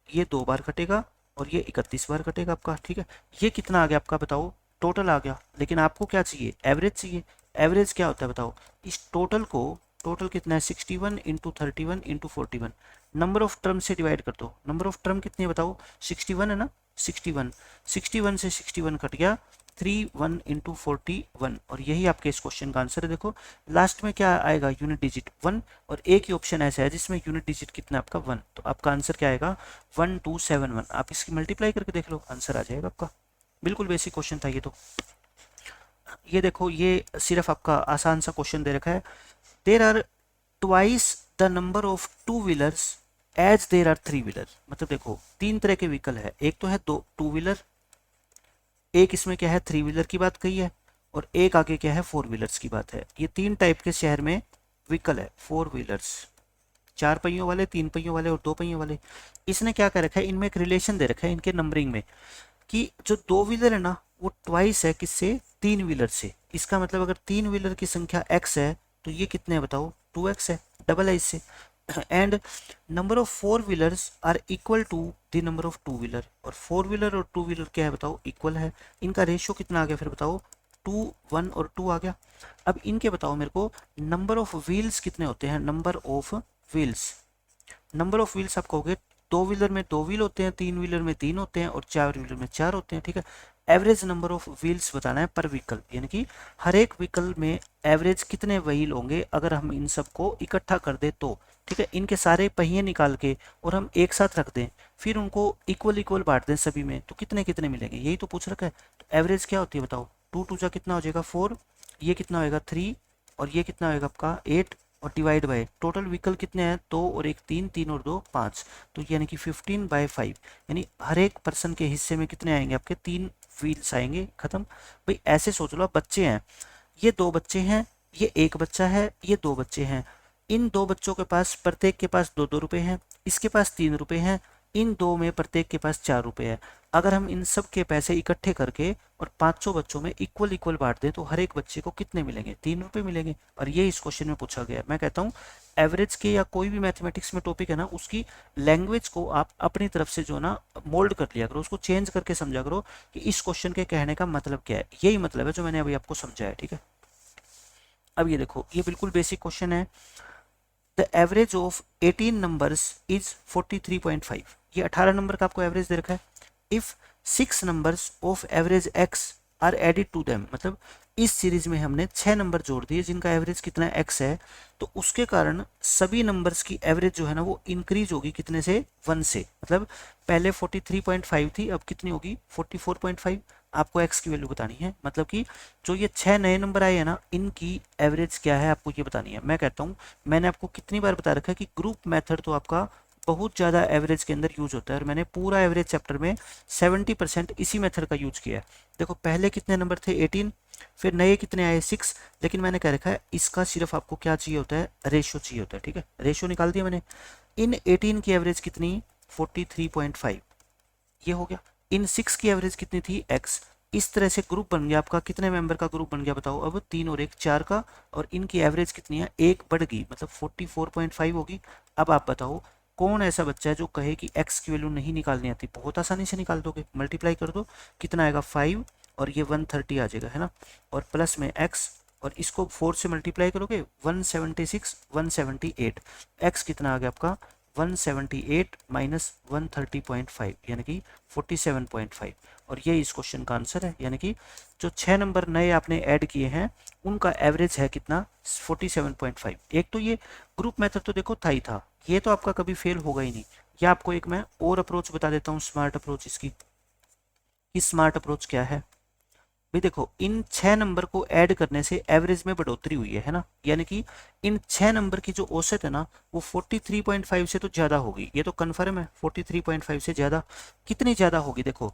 ये 2 बार कटेगा और ये 31 बार कटेगा आपका। ठीक है, ये कितना आ गया आपका बताओ टोटल आ गया, लेकिन आपको क्या चाहिए एवरेज चाहिए। एवरेज क्या होता है बताओ, इस टोटल को, टोटल कितना है 61 into 31 into 41, number of term से डिवाइड कर दो। नंबर ऑफ टर्म कितनी है बताओ 61 है ना, 61 से 61 कट गया 31 इंटू 41, और यही आपके इस क्वेश्चन का आंसर है। देखो लास्ट में क्या आएगा यूनिट डिजिट 1, और एक ही ऑप्शन ऐसा है जिसमें यूनिट डिजिट कितना आपका 1, तो आपका आंसर क्या आएगा 1271। आप इसकी मल्टीप्लाई करके देख लो आंसर आ जाएगा आपका। बिल्कुल बेसिक क्वेश्चन था ये तो। ये देखो ये सिर्फ आपका आसान सा क्वेश्चन दे रखा है, there are twice the number of 2 wheelers as there are 3 wheeler. मतलब देखो 3 तरह के व्हीकल है, एक तो है 2 व्हीलर, एक इसमें क्या है 3 व्हीलर की बात कही है, और एक आगे क्या है 4 व्हीलर्स की बात है। ये 3 टाइप के शहर में व्हीकल है, 4 व्हीलर्स, 4 पहियों वाले, 3 पहियों वाले और 2 पहियों वाले। इसने क्या कर रखा है, इनमें एक रिलेशन दे रखा है इनके नंबरिंग में, कि जो 2 व्हीलर है ना वो ट्वाइस है किससे 3 व्हीलर से। इसका मतलब अगर 3 व्हीलर की संख्या x है तो ये कितने है बताओ 2x है, डबल है इससे। And number of 4 wheelers are equal to the number of 2 wheeler, और 4 व्हीलर और 2 व्हीलर क्या है बताओ इक्वल है। इनका रेशियो कितना आ गया फिर बताओ 2 1 और 2 आ गया। अब इनके बताओ मेरे को नंबर ऑफ व्हील्स कितने होते हैं, number of wheels. Number of wheels आप कहोगे 2 व्हीलर में 2 व्हील होते हैं, 3 व्हीलर में 3 होते हैं और 4 व्हीलर में 4 होते हैं। ठीक है, एवरेज नंबर ऑफ व्हील्स बताना है पर व्हीकल, यानी कि हर एक व्हीकल में एवरेज कितने व्हील होंगे अगर हम इन सबको इकट्ठा कर दे तो। ठीक है, इनके सारे पहिए निकाल के और हम एक साथ रख दें, फिर उनको इक्वल इक्वल बांट दें सभी में, तो कितने कितने मिलेंगे, यही तो पूछ रखा है। तो एवरेज क्या होती है बताओ 2 2 जा कितना हो जाएगा 4, ये कितना होएगा 3 और ये कितना होएगा आपका 8 और डिवाइड बाय टोटल व्हीकल कितने हैं 2 और 1 3, 3 और 2 5, तो यानी कि 15/5, यानी हर एक पर्सन के हिस्से में कितने आएंगे आपके 3 व्हील्स आएंगे। खत्म भाई। ऐसे सोच लो, बच्चे हैं, ये 2 बच्चे हैं, ये 1 बच्चा है, ये 2 बच्चे हैं। इन 2 बच्चों के पास प्रत्येक के पास 2 2 रुपए हैं, इसके पास 3 रुपए हैं, इन 2 में प्रत्येक के पास 4 रुपए है। अगर हम इन सब के पैसे इकट्ठे करके और 500 बच्चों में इक्वल इक्वल बांट दें तो हर एक बच्चे को कितने मिलेंगे 3 रुपए मिलेंगे। और ये इस क्वेश्चन में पूछा गया है। मैं कहता हूँ एवरेज के या कोई भी मैथमेटिक्स में टॉपिक है ना, उसकी लैंग्वेज को आप अपनी तरफ से जो ना मोल्ड कर लिया करो, उसको चेंज करके समझा करो कि इस क्वेश्चन के कहने का मतलब क्या है। यही मतलब है जो मैंने अभी आपको समझाया। ठीक है, अब ये देखो, ये बिल्कुल बेसिक क्वेश्चन है। The average of 18 numbers is 43.5। ये 18 नंबर का आपको एवरेज दे रखा है। If 6 numbers of average x are added to them, मतलब इस सीरीज में हमने 6 नंबर जोड़ दिए जिनका एवरेज कितना x है, तो उसके कारण सभी नंबर्स की एवरेज जो है ना वो इंक्रीज होगी कितने से 1 से। मतलब पहले 43.5 थी, अब कितनी होगी 44.5। आपको x की वैल्यू बतानी है, मतलब कि जो ये 6 नए नंबर आए हैं ना इनकी एवरेज क्या है आपको ये बतानी है। मैं कहता हूँ, मैंने आपको कितनी बार बता रखा है कि ग्रुप मेथड तो आपका बहुत ज़्यादा एवरेज के अंदर यूज होता है और मैंने पूरा एवरेज चैप्टर में 70% इसी मेथड का यूज किया है। देखो पहले कितने नंबर थे 18, फिर नए कितने आए 6, लेकिन मैंने कह रखा है इसका सिर्फ आपको क्या चाहिए होता है रेशियो चाहिए होता है। ठीक है, रेशियो निकाल दिया मैंने। इन 18 की एवरेज कितनी 43.5, ये हो गया। इन 6 की एवरेज कितनी थी x। इस तरह से ग्रुप बन गया आपका, कितने मेंबर का ग्रुप बन गया बताओ अब 3 और 1 4 का, और इनकी एवरेज कितनी है 1 बढ़ गई, मतलब 44.5 होगी। अब आप बताओ कौन ऐसा बच्चा है जो कहे कि x की वैल्यू नहीं निकालनी आती। बहुत आसानी से निकाल दोगे, मल्टीप्लाई कर दो, कितना आएगा 5 और ये 130 आ जाएगा, है ना, और प्लस में x और इसको 4 से मल्टीप्लाई करोगे 176 178, x कितना आ गया आपका 178 माइनस 130.5 यानी कि 47.5, और ये इस क्वेश्चन का आंसर है। यानी कि जो 6 नंबर नए आपने ऐड किए हैं उनका एवरेज है कितना 47.5। एक तो ये ग्रुप मेथड तो देखो था ही था, ये तो आपका कभी फेल होगा ही नहीं। या आपको एक मैं और अप्रोच बता देता हूँ, स्मार्ट अप्रोच इसकी। स्मार्ट अप्रोच क्या है भाई, देखो इन 6 नंबर को ऐड करने से एवरेज में बढ़ोतरी हुई है ना, यानी कि इन 6 नंबर की जो औसत है ना वो 43.5 से तो ज्यादा होगी, ये तो कन्फर्म है। 43.5 से ज्यादा, कितनी ज्यादा होगी देखो,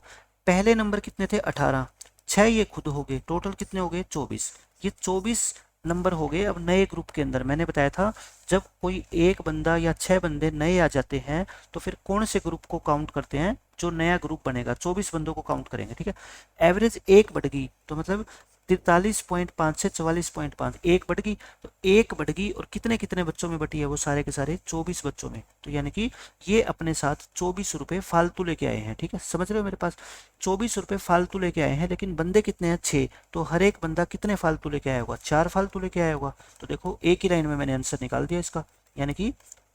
पहले नंबर कितने थे 18, 6 ये खुद हो गए, टोटल कितने हो गए 24, ये 24 नंबर हो गए। अब नए ग्रुप के अंदर मैंने बताया था जब कोई एक बंदा या 6 बंदे नए आ जाते हैं तो फिर कौन से ग्रुप को काउंट करते हैं, जो नया ग्रुप बनेगा 24 बंदों को काउंट करेंगे। ठीक है, एवरेज 1 बढ़ गई तो मतलब 43.5 से 44.5, 1 बढ़ गई तो 1 बढ़ गई, और कितने कितने बच्चों में बटी है वो सारे के सारे 24 बच्चों में। तो यानी कि ये अपने साथ 24 रुपए फालतू लेके आए हैं। ठीक है, समझ रहे हो, मेरे पास 24 रुपए फालतू लेके आए हैं, लेकिन बंदे कितने हैं 6, तो हर एक बंदा कितने फालतू लेके आया होगा 4 फालतू लेके आया होगा। तो देखो एक ही लाइन में मैंने आंसर निकाल दिया इसका। यानी कि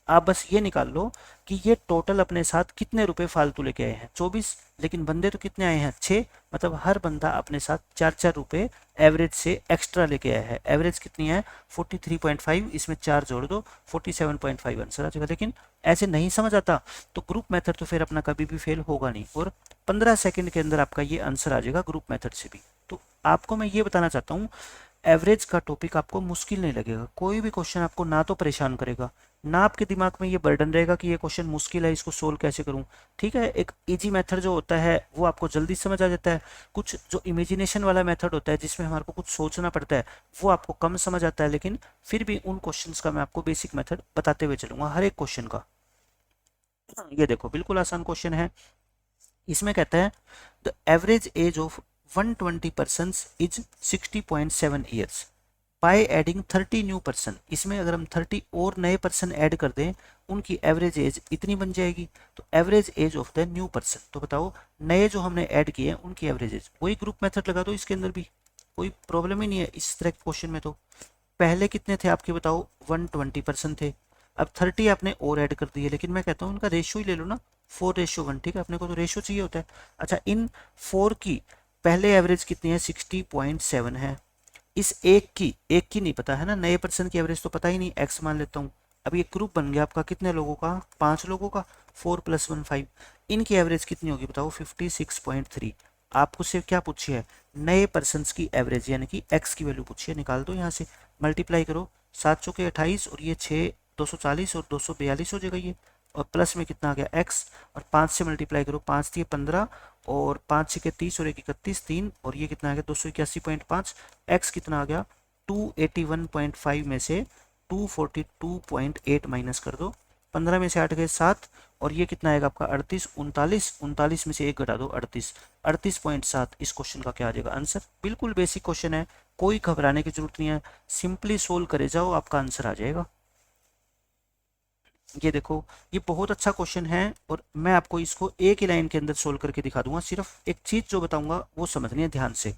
आप बस ये निकाल लो कि ये टोटल अपने साथ कितने रुपए फालतू लेके आए हैं 24, लेकिन बंदे तो कितने आए हैं 6, मतलब हर बंदा अपने साथ 4 रुपए एवरेज से एक्स्ट्रा लेके आया है। एवरेज कितनी है 43.5, इसमें 4 जोड़ दो 47.5 आंसर आ जाएगा। लेकिन ऐसे नहीं समझ आता तो ग्रुप मेथड तो फिर अपना कभी भी फेल होगा नहीं, और 15 सेकंड के अंदर आपका ये आंसर आ जाएगा ग्रुप मेथड से भी। तो आपको मैं ये बताना चाहता हूँ एवरेज का टॉपिक आपको मुश्किल नहीं लगेगा, कोई भी क्वेश्चन आपको ना तो परेशान करेगा ना आपके दिमाग में ये बर्डन रहेगा कि ये क्वेश्चन मुश्किल है इसको सोल्व कैसे करूं। ठीक है, एक इजी मेथड जो होता है वो आपको जल्दी समझ आ जाता है, कुछ जो इमेजिनेशन वाला मेथड होता है जिसमें हमारे को कुछ सोचना पड़ता है वो आपको कम समझ आता है, लेकिन फिर भी उन क्वेश्चंस का मैं आपको बेसिक मेथड बताते हुए चलूंगा हर एक क्वेश्चन का। ये देखो बिल्कुल आसान क्वेश्चन है, इसमें कहता है the average age of 120 person is 60.7 years by adding 30 new person. इसमें अगर हम 30 और नए पर्सन ऐड कर दें उनकी एवरेज एज इतनी बन जाएगी। तो average age of the new person, तो बताओ नए जो हमने ऐड किए हैं उनकी एवरेज एज, वही ग्रुप मेथड लगा दो इसके अंदर भी, कोई प्रॉब्लम ही नहीं है इस तरह के क्वेश्चन में। तो पहले कितने थे आपके बताओ 120 पर्सन थे, अब 30 आपने और ऐड कर दिए, लेकिन मैं कहता हूँ उनका रेशियो ही ले लो ना 4:1। ठीक है, अपने को तो रेशियो चाहिए होता है। अच्छा, इन 4 की पहले एवरेज कितनी है 60.7 है, इस एक की नहीं पता है ना, नए पर्सन की एवरेज तो पता ही नहीं, एक्स मान लेता हूँ। अब ये ग्रुप बन गया आपका कितने लोगों का 5 लोगों का, 4 + 1 5, इनकी एवरेज कितनी होगी बताओ 56.3। आपको सिर्फ क्या पूछी है, नए पर्सन्स की एवरेज यानी कि एक्स की वैल्यू पूछी है, निकाल दो यहाँ से, मल्टीप्लाई करो, 7 चौके 28 और ये 6 240 और 242 हो जाएगा ये, और प्लस में कितना आ गया एक्स, और 5 से मल्टीप्लाई करो, 5 दिए 15 और 5 छः 30 और 1 31 3 और ये कितना आ गया 281.5, एक्स कितना आ गया 281.5 में से 242.8 माइनस कर दो, 15 में से 8 गए 7 और ये कितना आएगा आपका 38, 39 में से 1 घटा दो 38, 38.7 इस क्वेश्चन का क्या आ जाएगा आंसर। बिल्कुल बेसिक क्वेश्चन है, कोई घबराने की जरूरत नहीं है, सिंपली सोल्व करे जाओ आपका आंसर आ जाएगा। ये देखो ये बहुत अच्छा क्वेश्चन है और मैं आपको इसको एक ही लाइन के अंदर सोल्व करके दिखा दूंगा, सिर्फ एक चीज जो बताऊंगा वो समझनी है ध्यान से।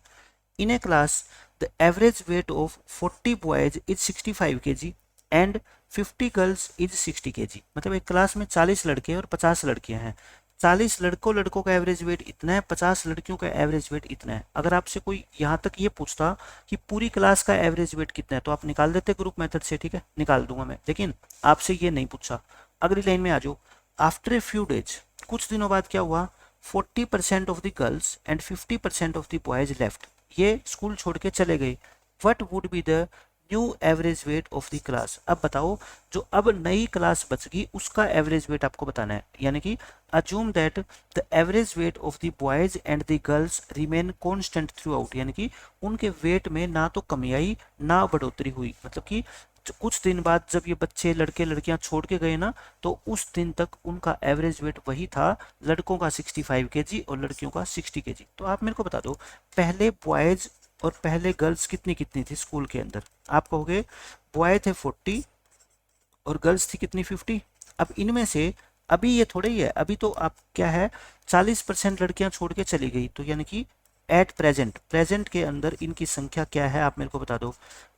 In a class the average weight of 40 boys is 65 kg and 50 girls is 60 kg। मतलब एक क्लास में 40 लड़के और 50 लड़कियां हैं, 40 लड़कों का एवरेज वेट इतना है, 50 लड़कियों का एवरेज वेट इतना है। अगर आपसे कोई यहाँ तक ये पूछता कि पूरी क्लास का एवरेज वेट कितना है तो आप निकाल देते ग्रुप मेथड से, ठीक है निकाल दूंगा मैं, लेकिन आपसे ये नहीं पूछा। अगली लाइन में आ जाओ, आफ्टर ए फ्यू डेज, कुछ दिनों बाद क्या हुआ, 40% of the girls and 50% of the boys left, ये स्कूल छोड़ के चले गए। What would be the new average weight of the class. अब बताओ जो अब नई क्लास बचगी उसका एवरेज वेट आपको बताना है, यानी कि assume that the average weight of the boys and the girls remain constant through out, यानी कि उनके वेट में ना तो कमी आई ना बढ़ोतरी हुई। मतलब कि कुछ दिन बाद जब ये बच्चे लड़के लड़कियां छोड़ के गए ना तो उस दिन तक उनका एवरेज वेट वही था, लड़कों का 65 kg और लड़कियों का 60 kg। तो आप मेरे को बता दो पहले बॉयज और पहले गर्ल्स कितनी कितनी थी स्कूल के अंदर। आप कहोगे बॉय थे 40 और गर्ल्स थी कितनी 50। अब इनमें से अभी ये थोड़ा ही है, अभी तो आप क्या है 40% लड़कियां छोड़ के चली गई, तो यानी कि एट प्रेजेंट के अंदर इनकी संख्या क्या है आप मेरे को बता दो।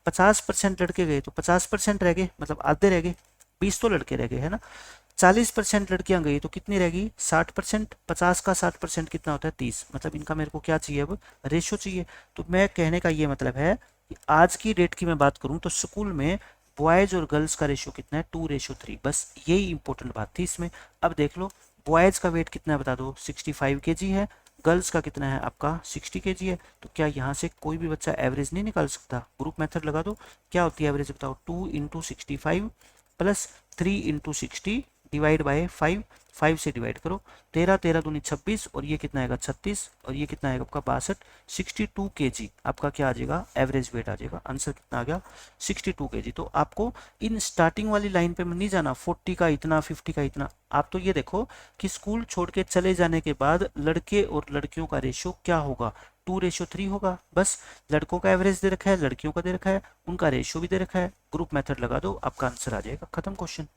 50% लड़के गए तो 50% रह गए, मतलब आधे रह गए, 20 तो लड़के रह गए है ना। 40% लड़कियां गई तो कितनी रहेगी 60%, 50 का 60% कितना होता है 30, मतलब इनका मेरे को क्या चाहिए अब रेशियो चाहिए। तो मैं कहने का ये मतलब है कि आज की डेट की मैं बात करूं तो स्कूल में बॉयज और गर्ल्स का रेशियो कितना है 2:3, बस यही इंपॉर्टेंट बात थी इसमें। अब देख लो बॉयज का वेट कितना है बता दो 65 kg है, गर्ल्स का कितना है आपका 60 kg है। तो क्या यहाँ से कोई भी बच्चा एवरेज नहीं निकाल सकता, ग्रुप मेथड लगा दो, क्या होती है एवरेज बताओ 2 × 65 प्लस 3 × 60 डिवाइड बाय 5, 5 से डिवाइड करो, 13 13 दूनी 26 और ये कितना आएगा 36 और ये कितना आएगा आपका 62, 62 kg आपका क्या आ जाएगा एवरेज वेट आ जाएगा। आंसर कितना आ गया 62 kg। तो आपको इन स्टार्टिंग वाली लाइन पे नहीं जाना 40 का इतना 50 का इतना, आप तो ये देखो कि स्कूल छोड़ के चले जाने के बाद लड़के और लड़कियों का रेशियो क्या होगा 2:3 होगा। बस लड़कों का एवरेज दे रखा है, लड़कियों का दे रखा है, उनका रेशियो भी दे रखा है, ग्रुप मेथड लगा दो आपका आंसर आ जाएगा, खत्म क्वेश्चन।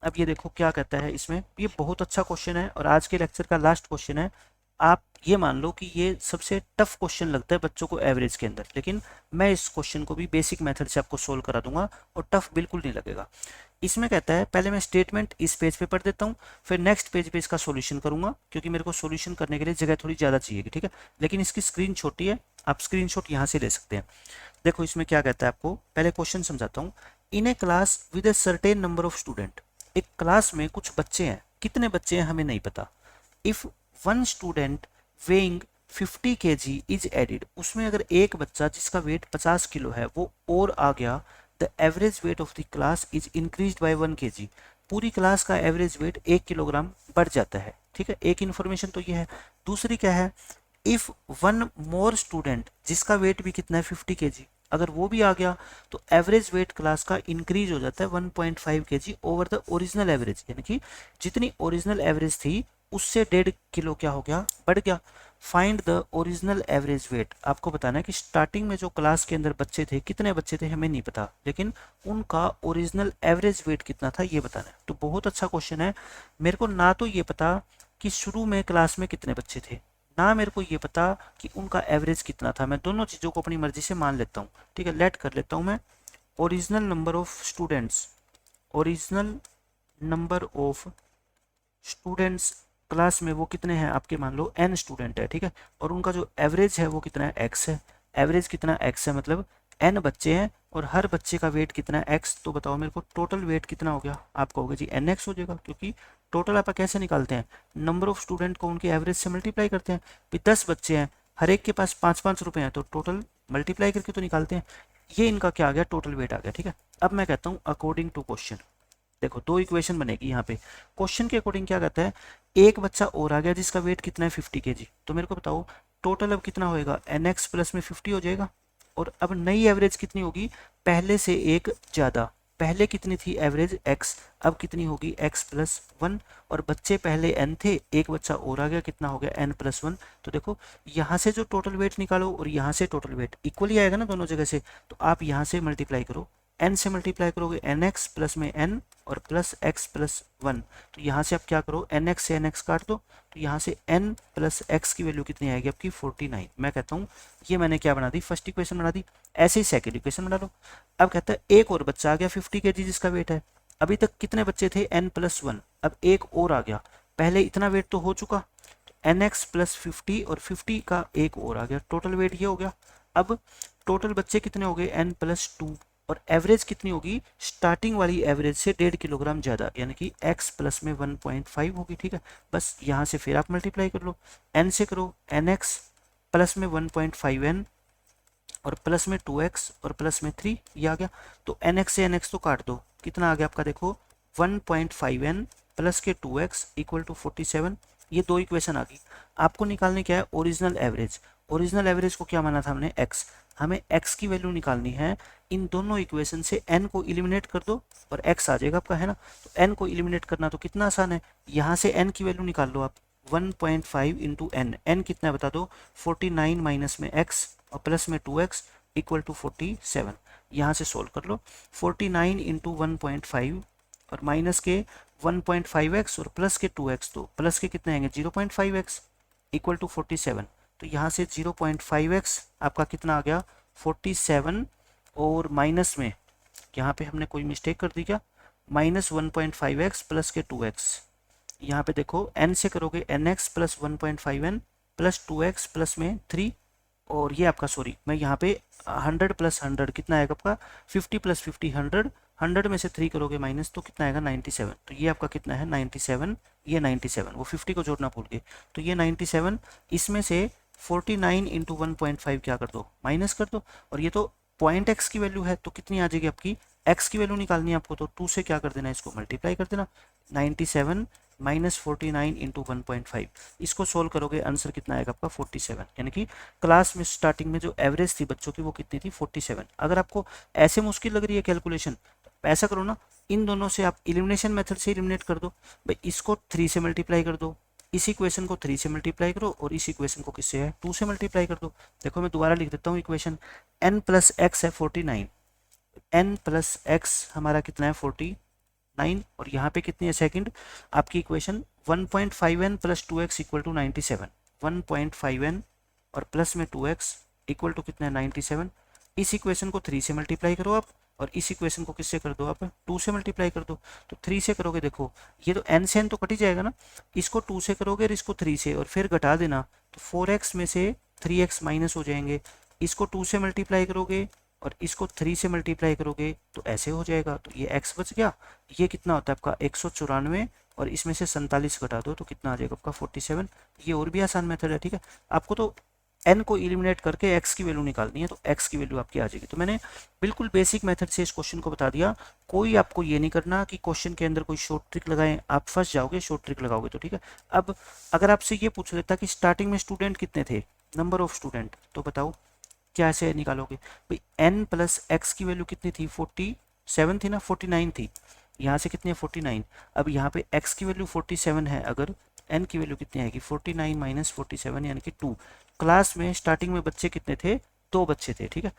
अब ये देखो क्या कहता है इसमें, ये बहुत अच्छा क्वेश्चन है और आज के लेक्चर का लास्ट क्वेश्चन है। आप ये मान लो कि ये सबसे टफ क्वेश्चन लगता है बच्चों को एवरेज के अंदर, लेकिन मैं इस क्वेश्चन को भी बेसिक मेथड से आपको सोल्व करा दूंगा और टफ बिल्कुल नहीं लगेगा। इसमें कहता है पहले मैं स्टेटमेंट इस पेज पे पढ़ देता हूँ, फिर नेक्स्ट पेज पे इसका सॉल्यूशन करूंगा क्योंकि मेरे को सॉल्यूशन करने के लिए जगह थोड़ी ज़्यादा चाहिए, ठीक है। लेकिन इसकी स्क्रीन छोटी है, आप स्क्रीनशॉट यहाँ से ले सकते हैं। देखो इसमें क्या कहता है, आपको पहले क्वेश्चन समझाता हूँ। In a class with a certain number of student, एक क्लास में कुछ बच्चे हैं, कितने बच्चे हैं हमें नहीं पता। If one student weighing 50 kg is added, उसमें अगर एक बच्चा जिसका वेट 50 किलो है वो और आ गया, the average weight of the class is increase by 1 kg, पूरी क्लास का एवरेज वेट 1 किलोग्राम बढ़ जाता है, ठीक है। एक इन्फॉर्मेशन तो ये है। दूसरी क्या है, इफ वन मोर स्टूडेंट जिसका वेट भी कितना है 50 kg, अगर वो भी आ गया तो एवरेज वेट क्लास का इंक्रीज हो जाता है 1.5 kg over the original average, यानी कि जितनी ओरिजिनल एवरेज थी उससे 1.5 किलो क्या हो गया बढ़ गया। Find the original average weight, आपको बताना है कि स्टार्टिंग में जो क्लास के अंदर बच्चे थे कितने बच्चे थे हमें नहीं पता, लेकिन उनका ओरिजिनल एवरेज वेट कितना था ये बताना है। तो बहुत अच्छा क्वेश्चन है। मेरे को ना तो ये पता कि शुरू में क्लास में कितने बच्चे थे, ना मेरे को ये पता कि उनका एवरेज कितना था, मैं दोनों चीज़ों को अपनी मर्जी से मान लेता हूँ, ठीक है। लेट कर लेता हूँ मैं original number of students, original number of students class में वो कितने हैं आपके, मान लो n स्टूडेंट है, ठीक है। और उनका जो एवरेज है वो कितना है x है, एवरेज कितना x है मतलब n बच्चे हैं और हर बच्चे का वेट कितना है x, तो बताओ मेरे को टोटल वेट कितना हो गया। आप कहोगे जी nx हो जाएगा, क्योंकि टोटल आप कैसे निकालते हैं, नंबर ऑफ स्टूडेंट को उनके एवरेज से मल्टीप्लाई करते हैं। भी 10 बच्चे हैं, हर एक के पास 5-5 रुपए हैं, तो टोटल मल्टीप्लाई करके तो निकालते हैं। ये इनका क्या आ गया, टोटल वेट आ गया। ठीक है, अब मैं कहता हूँ अकॉर्डिंग टू क्वेश्चन। देखो दो इक्वेशन बनेगी यहाँ पे। क्वेश्चन के अकॉर्डिंग क्या कहता है, एक बच्चा और आ गया जिसका वेट कितना है 50 kg, तो मेरे को बताओ टोटल अब कितना होएगा, nx प्लस में 50 हो जाएगा। और अब नई एवरेज कितनी होगी, पहले से एक ज़्यादा। पहले कितनी थी एवरेज x, अब कितनी होगी x प्लस 1। और बच्चे पहले n थे, एक बच्चा और आ गया, कितना हो गया n प्लस 1। तो देखो यहाँ से जो टोटल वेट निकालो और यहाँ से टोटल वेट इक्वली आएगा ना दोनों जगह से, तो आप यहाँ से मल्टीप्लाई करो, n से मल्टीप्लाई करोगे nx प्लस में n और प्लस x प्लस 1। तो यहाँ से आप क्या करो, nx से nx काट दो, तो यहाँ से n प्लस x की वैल्यू कितनी आएगी आपकी 49। मैं कहता हूँ ये मैंने क्या बना दी, फर्स्ट इक्वेशन बना दी। ऐसे ही सेकंड इक्वेशन बना लो। अब कहता है एक और बच्चा आ गया 50 kg जिसका वेट है। अभी तक कितने बच्चे थे, n प्लस 1, अब एक और आ गया। पहले इतना वेट तो हो चुका, nx प्लस 50 और 50 का एक और आ गया, टोटल वेट ये हो गया। अब टोटल बच्चे कितने हो गए, n प्लस 2, और एवरेज कितनी होगी, स्टार्टिंग वाली एवरेज से 1.5 किलोग्राम ज़्यादा, यानी कि x प्लस में 1.5 होगी। ठीक है, बस यहाँ से फिर आप मल्टीप्लाई कर लो, n से करो nx प्लस में 1.5n और प्लस में 2x और प्लस में 3, ये आ गया। तो nx से nx तो काट दो, कितना आ गया आपका, देखो 1.5n प्लस के 2x इक्वल टू 47। ये दो इक्वेशन आ गई। आपको निकालने क्या है, ओरिजिनल एवरेज। ओरिजिनल एवरेज को क्या माना था हमने, x। हमें x की वैल्यू निकालनी है। इन दोनों इक्वेशन से n को इलिमिनेट कर दो और x आ जाएगा आपका, है ना। तो n को इलिमिनेट करना तो कितना आसान है, यहाँ से n की वैल्यू निकाल लो आप, 1.5 इंटू एन, एन कितना है बता दो, 49 माइनस में x और प्लस में 2x इक्वल टू 47। यहाँ से सोल्व कर लो, 49 इंटू 1.5 और माइनस के 1.5x और प्लस के 2x, तो प्लस के कितने आएंगे 0.5x इक्वल टू 47। तो यहाँ से 0.5x आपका कितना आ गया 47, और माइनस में यहाँ पे हमने कोई मिस्टेक कर दी क्या, माइनस 1.5x प्लस के 2x। यहाँ पे देखो n से करोगे nx plus 1.5n plus 2x plus में 3, और ये आपका सॉरी मैं यहाँ पे 100 प्लस 100 कितना आएगा आपका 50 प्लस 50 100, 100 में से 3 करोगे माइनस, तो कितना आएगा 97। तो ये आपका कितना है 97, ये 97, वो 50 को जोड़ना भूल गए, तो ये 97। इसमें से 49 इंटू 1.5 क्या कर दो, माइनस कर दो। और ये तो पॉइंट x की वैल्यू है, तो कितनी आ जाएगी आपकी, x की वैल्यू निकालनी है आपको, तो 2 से क्या कर देना, इसको मल्टीप्लाई कर देना। 97 माइनस 49 इंटू 1.5, इसको सोल्व करोगे आंसर कितना आएगा आपका 47। यानी कि क्लास में स्टार्टिंग में जो एवरेज थी बच्चों की वो कितनी थी 47। अगर आपको ऐसे मुश्किल लग रही है कैलकुलेशन, तो ऐसा करो ना, इन दोनों से आप इलिमिनेशन मेथड से इलिमिनेट कर दो। भाई इसको 3 से मल्टीप्लाई कर दो, इस इक्वेशन को 3 से मल्टीप्लाई करो, और इस इक्वेशन को किससे है 2 से मल्टीप्लाई कर दो। देखो मैं दोबारा लिख देता हूँ इक्वेशन, n प्लस एक्स है 49, n प्लस एक्स हमारा कितना है 49, और यहाँ पे कितनी है सेकंड आपकी equation 1.5n plus 2x equal to 97, 1.5n और प्लस में 2x इक्वल टू कितना है 97। इस इक्वेशन को 3 से मल्टीप्लाई करो आप, और इस इक्वेशन को किससे कर दो आप 2 से मल्टीप्लाई कर दो। तो 3 से करोगे, देखो ये तो n से n तो कट ही जाएगा ना, इसको 2 से करोगे और इसको 3 से, और फिर घटा देना, तो 4x में से 3x माइनस हो जाएंगे। इसको 2 से मल्टीप्लाई करोगे और इसको 3 से मल्टीप्लाई करोगे तो ऐसे हो जाएगा, तो ये x बच गया। ये कितना होता है आपका 194, और इसमें से 47 घटा दो तो कितना आ जाएगा आपका 47। ये और भी आसान मेथड है। ठीक है, आपको तो n को इलिमिनेट करके x की वैल्यू निकालनी है, तो x की वैल्यू आपकी आ जाएगी। तो मैंने बिल्कुल बेसिक मेथड से इस क्वेश्चन को बता दिया। कोई आपको ये नहीं करना कि क्वेश्चन के अंदर कोई शॉर्ट ट्रिक लगाएं, आप फंस जाओगे शॉर्ट ट्रिक लगाओगे तो। ठीक है, अब अगर आपसे ये पूछ लेता कि स्टार्टिंग में स्टूडेंट कितने थे, नंबर ऑफ स्टूडेंट, तो बताओ कैसे निकालोगे। भाई n प्लस एक्स की वैल्यू कितनी थी 47 थी ना, 49 थी, यहाँ से कितनी है 49। अब यहाँ पे x की वैल्यू 47 है, अगर n की वैल्यू कितनी आएगी 49 माइनस 47 यानी कि 2। क्लास में स्टार्टिंग में बच्चे कितने थे, 2 बच्चे थे। ठीक है,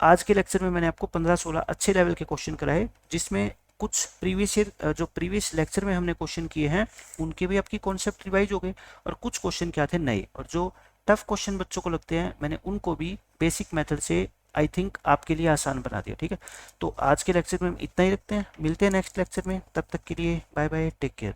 आज के लेक्चर में मैंने आपको 15-16 अच्छे लेवल के क्वेश्चन कराए, जिसमें कुछ प्रीवियस ईयर जो प्रीवियस लेक्चर में हमने क्वेश्चन किए हैं उनके भी आपकी कॉन्सेप्ट रिवाइज हो गए, और कुछ क्वेश्चन क्या थे नए, और जो टफ क्वेश्चन बच्चों को लगते हैं मैंने उनको भी बेसिक मेथड से आई थिंक आपके लिए आसान बना दिया। ठीक है, तो आज के लेक्चर में हम इतना ही रखते हैं, मिलते हैं नेक्स्ट लेक्चर में, तब तक के लिए बाय बाय, टेक केयर।